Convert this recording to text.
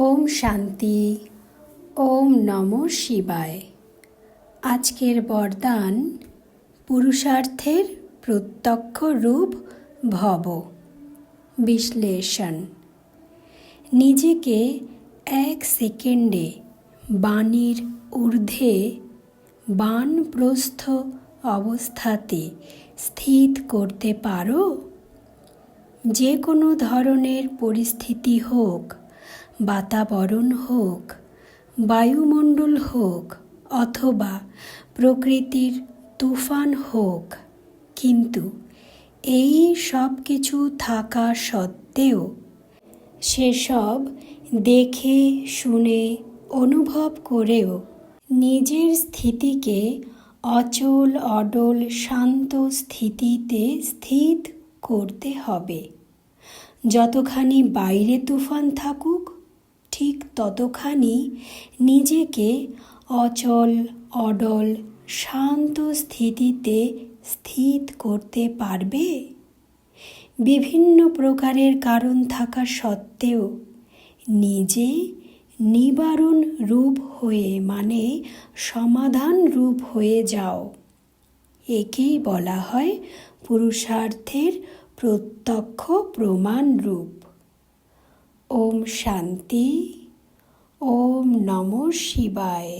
ওম শান্তি। ওম নমো শিবায়। আজকের বরদান পুরুষার্থের প্রত্যক্ষ রূপ ভব। বিশ্লেষণ। নিজেকে 1 সেকেন্ডে বাণীর ঊর্ধ্বে বানপ্রস্থ অবস্থাতে স্থিত করতে পারো? যে কোনো ধরনের পরিস্থিতি হোক, বাতাবরণ হোক, বায়ুমণ্ডল হোক অথবা প্রকৃতির তুফান হোক, কিন্তু এই সব কিছু থাকা সত্ত্বেও সেসব দেখে শুনে অনুভব করেও নিজের স্থিতিকে অচল অডল শান্ত স্থিতিতে স্থিত করতে হবে। যতখানি বাইরে তুফান থাকুক, ঠিক ততখানি নিজেকে অচল অডল শান্ত স্থিতিতে স্থিত করতে পারবে? বিভিন্ন প্রকারের কারণ থাকা সত্ত্বেও নিজে নিবারণ রূপ হয়ে মানে সমাধান রূপ হয়ে যাও। একেই বলা হয় পুরুষার্থের প্রত্যক্ষ প্রমাণ রূপ। ওম শান্তি। ওম নমো শিবায়।